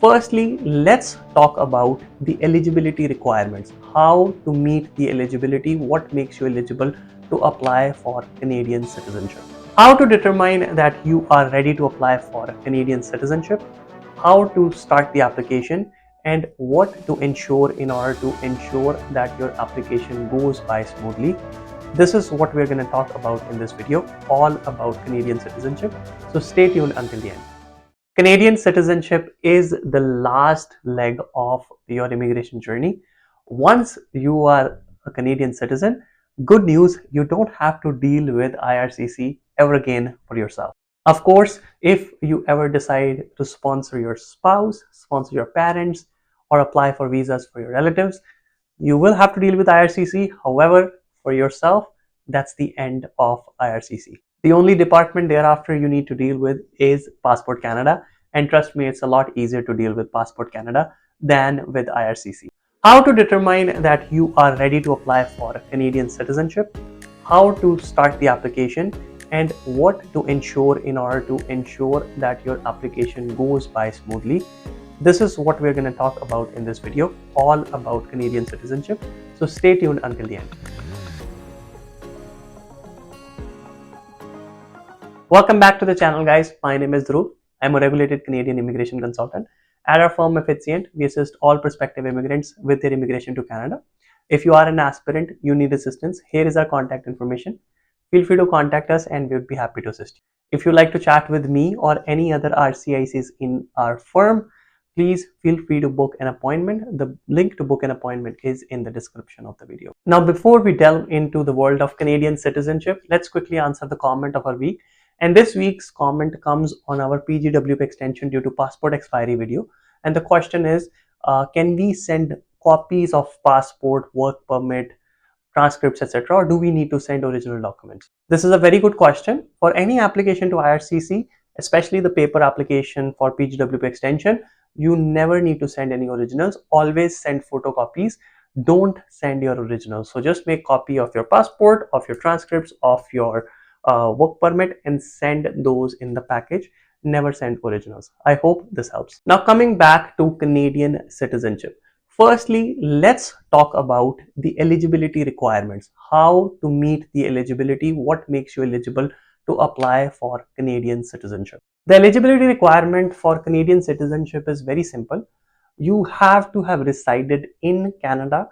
Firstly, let's talk about the eligibility requirements. How to meet the eligibility, what makes you eligible to apply for Canadian citizenship. How to determine that you are ready to apply for Canadian citizenship, how to start the application, and what to ensure in order to ensure that your application goes by smoothly. This is what we're going to talk about in this video, all about Canadian citizenship. So stay tuned until the end. Canadian citizenship is the last leg of your immigration journey. Once you are a Canadian citizen, good news, you don't have to deal with IRCC ever again for yourself. Of course, if you ever decide to sponsor your spouse, sponsor your parents, or apply for visas for your relatives, you will have to deal with IRCC. However, for yourself, that's the end of IRCC. The only department thereafter you need to deal with is Passport Canada. And trust me, it's a lot easier to deal with Passport Canada than with IRCC. How to determine that you are ready to apply for Canadian citizenship, how to start the application, and what to ensure in order to ensure that your application goes by smoothly. This is what we're going to talk about in this video, all about Canadian citizenship. So stay tuned until the end. Welcome back to the channel, guys. My name is Dhruv. I'm a regulated Canadian immigration consultant. At our firm Efficient, we assist all prospective immigrants with their immigration to Canada. If you are an aspirant, you need assistance, here is our contact information. Feel free to contact us and we would be happy to assist you. If you'd like to chat with me or any other RCICs in our firm, please feel free to book an appointment. The link to book an appointment is in the description of the video. Now, before we delve into the world of Canadian citizenship, let's quickly answer the comment of our week. And this week's comment comes on our PGWP extension due to passport expiry video. And the question is, can we send copies of passport, work permit, transcripts, etc., or do we need to send original documents? This is a very good question. For any application to IRCC, especially the paper application for PGWP extension, you never need to send any originals. Always send photocopies. Don't send your originals. So just make copy of your passport, of your transcripts, of your work permit, and send those in the package. Never send originals. I hope this helps. Now, coming back to Canadian citizenship. Firstly, let's talk about the eligibility requirements. How to meet the eligibility, what makes you eligible to apply for Canadian citizenship. The eligibility requirement for Canadian citizenship is very simple. You have to have resided in Canada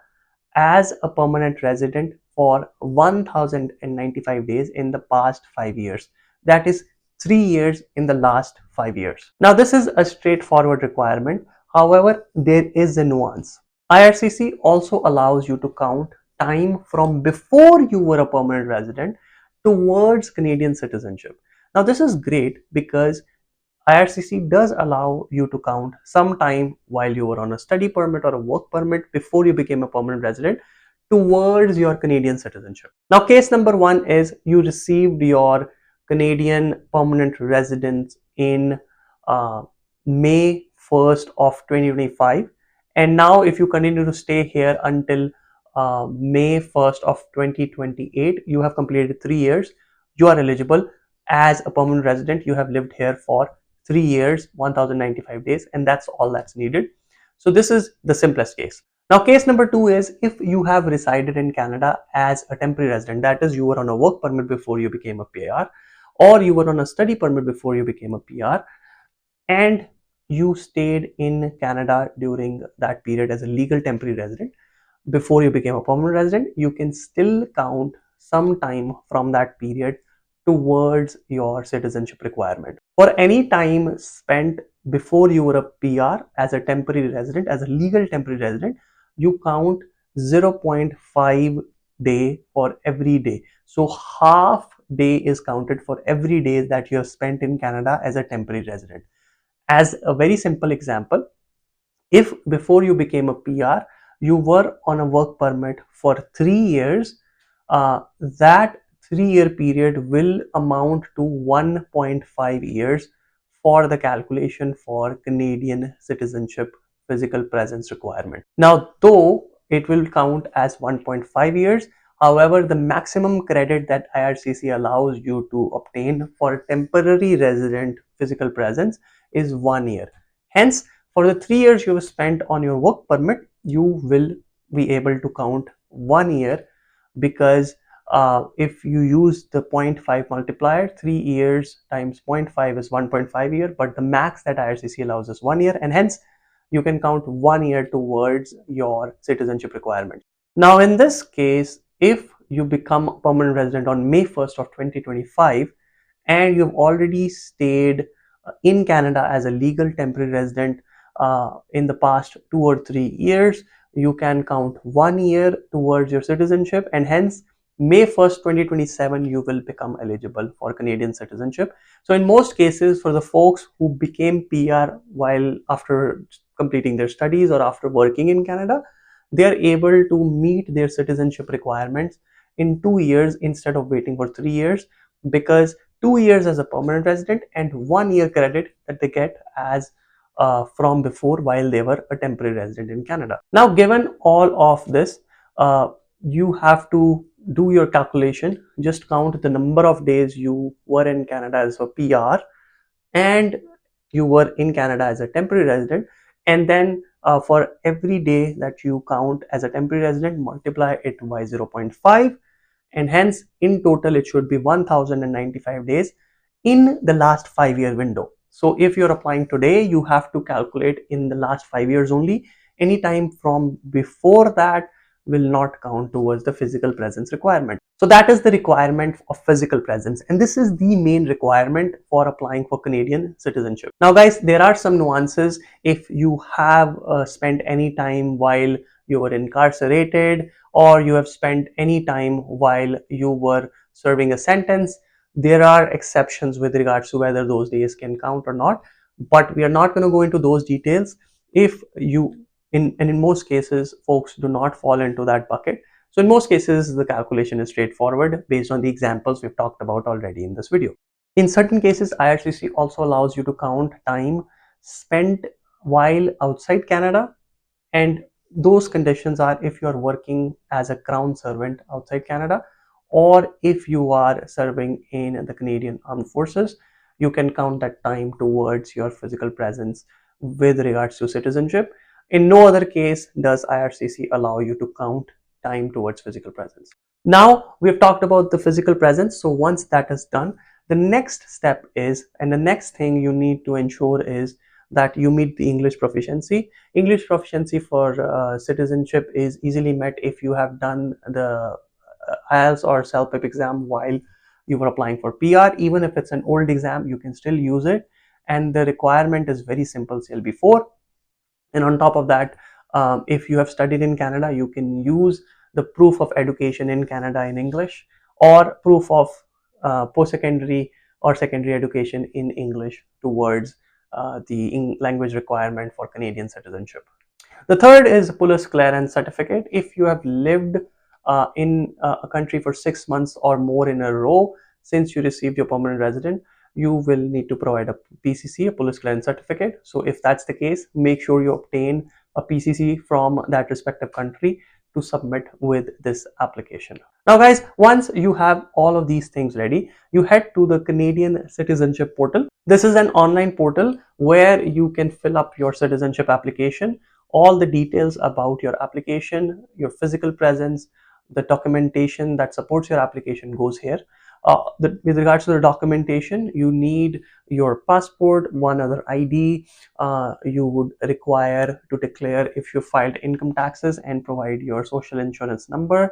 as a permanent resident for 1095 days in the past 5 years. That is 3 years in the last 5 years. Now, this is a straightforward requirement. However, there is a nuance. IRCC also allows you to count time from before you were a permanent resident towards Canadian citizenship. Now, this is great because IRCC does allow you to count some time while you were on a study permit or a work permit before you became a permanent resident towards your Canadian citizenship. Now, case number one is you received your Canadian permanent residence in May 1st of 2025, and now if you continue to stay here until May 1st of 2028, you have completed 3 years. You are eligible as a permanent resident. You have lived here for 3 years, 1095 days, and that's all that's needed. So this is the simplest case. Now, case number two is if you have resided in Canada as a temporary resident, that is, you were on a work permit before you became a PR, or you were on a study permit before you became a PR, and you stayed in Canada during that period as a legal temporary resident before you became a permanent resident, you can still count some time from that period towards your citizenship requirement. For any time spent before you were a PR as a temporary resident, as a legal temporary resident, you count 0.5 day for every day. So half day is counted for every day that you have spent in Canada as a temporary resident. As a very simple example, if before you became a PR, you were on a work permit for 3 years, that 3-year period will amount to 1.5 years for the calculation for Canadian citizenship physical presence requirement. Now, though it will count as 1.5 years, however, the maximum credit that IRCC allows you to obtain for temporary resident physical presence is 1 year. Hence, For the 3 years you have spent on your work permit, you will be able to count 1 year, because if you use the zero point 0.5 multiplier, 3 years times 0.5 is 1.5 year, but the max that IRCC allows is 1 year, and hence you can count 1 year towards your citizenship requirement. Now, in this case, if you become a permanent resident on May 1st of 2025 and you've already stayed in Canada as a legal temporary resident in the past 2 or 3 years, you can count 1 year towards your citizenship, and hence May 1st, 2027, you will become eligible for Canadian citizenship. So, in most cases, for the folks who became PR while after completing their studies or after working in Canada, they are able to meet their citizenship requirements in 2 years instead of waiting for 3 years, because 2 years as a permanent resident and 1 year credit that they get as from before while they were a temporary resident in Canada. Now, given all of this, you have to do your calculation. Just count the number of days you were in Canada as a PR and you were in Canada as a temporary resident, and then for every day that you count as a temporary resident, multiply it by 0.5, and hence in total it should be 1095 days in the last 5 year window. So if you're applying today, you have to calculate in the last 5 years only. Any time from before that will not count towards the physical presence requirement. So that is the requirement of physical presence, and this is the main requirement for applying for Canadian citizenship. Now guys, there are some nuances. If you have spent any time while you were incarcerated, or you have spent any time while you were serving a sentence, there are exceptions with regards to whether those days can count or not, but we are not going to go into those details. If you in most cases, folks do not fall into that bucket. So in most cases, the calculation is straightforward based on the examples we've talked about already in this video. In certain cases, IRCC also allows you to count time spent while outside Canada, and those conditions are if you are working as a crown servant outside Canada, or if you are serving in the Canadian Armed Forces, you can count that time towards your physical presence with regards to citizenship. In no other case does IRCC allow you to count time towards physical presence. Now we've talked about the physical presence. So once that is done, the next step is, and the next thing you need to ensure is that you meet the English proficiency. English proficiency for citizenship is easily met if you have done the IELTS or CELPIP exam while you were applying for PR. Even if it's an old exam, you can still use it. And the requirement is very simple, CLB4. And on top of that, if you have studied in Canada, you can use the proof of education in Canada in English, or proof of post-secondary or secondary education in English towards the language requirement for Canadian citizenship. The third is police clearance certificate. If you have lived in a country for 6 months or more in a row since you received your permanent resident, you will need to provide a PCC, a police clearance certificate. So if that's the case, make sure you obtain a PCC from that respective country to submit with this application. Now guys, once you have all of these things ready, you head to the Canadian Citizenship portal. This is an online portal where you can fill up your citizenship application, all the details about your application, your physical presence, the documentation that supports your application goes here. With regards to the documentation, you need your passport, one other ID. You would require to declare if you filed income taxes and provide your social insurance number.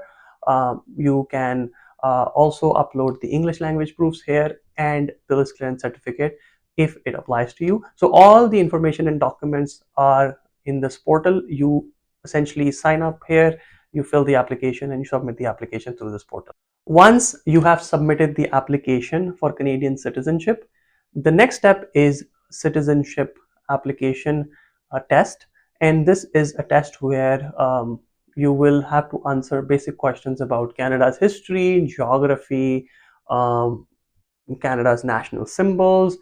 You can also upload the English language proofs here and police clearance certificate if it applies to you. So all the information and documents are in this portal. You essentially sign up here, you fill the application, and you submit the application through this portal. Once you have submitted the application for Canadian citizenship, the next step is citizenship application test. And this is a test where you will have to answer basic questions about Canada's history, geography, um, Canada's national symbols,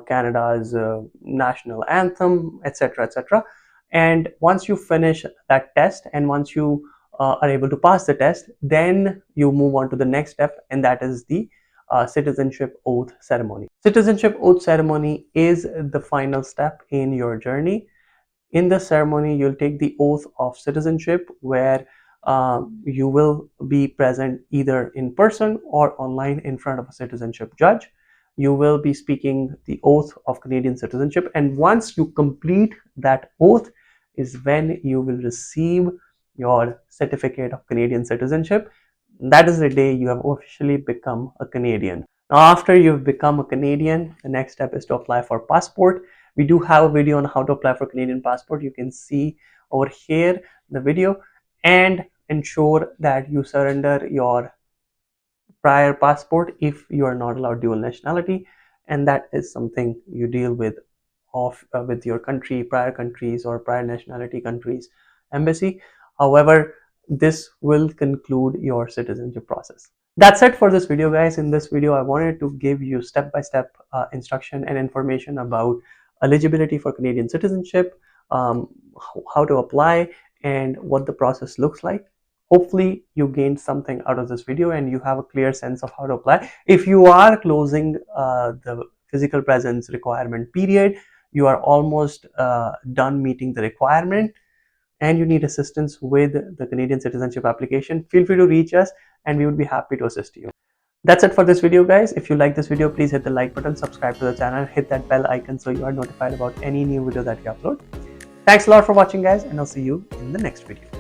Canada's national anthem, etc., etc. And once you finish that test, and once you are able to pass the test, then you move on to the next step, and that is the citizenship oath ceremony. Citizenship oath ceremony is the final step in your journey. In the ceremony, you'll take the oath of citizenship, where you will be present either in person or online in front of a citizenship judge. You will be speaking the oath of Canadian citizenship, and once you complete that oath is when you will receive your certificate of Canadian citizenship. That is the day you have officially become a Canadian. Now, after you've become a Canadian, the next step is to apply for passport. We do have a video on how to apply for Canadian passport. You can see over here the video, and ensure that you surrender your prior passport if you are not allowed dual nationality, and that is something you deal with with your country, prior countries, or prior nationality countries embassy. However, this will conclude your citizenship process. That's it for this video, guys. In this video, I wanted to give you step-by-step instruction and information about eligibility for Canadian citizenship, how to apply, and what the process looks like. Hopefully you gained something out of this video and you have a clear sense of how to apply. If you are closing the physical presence requirement period, you are almost done meeting the requirement, and you need assistance with the Canadian citizenship application, feel free to reach us and we would be happy to assist you. That's it for this video, guys. If you like this video, please hit the like button, subscribe to the channel, hit that bell icon so you are notified about any new video that we upload. Thanks a lot for watching, guys, and I'll see you in the next video.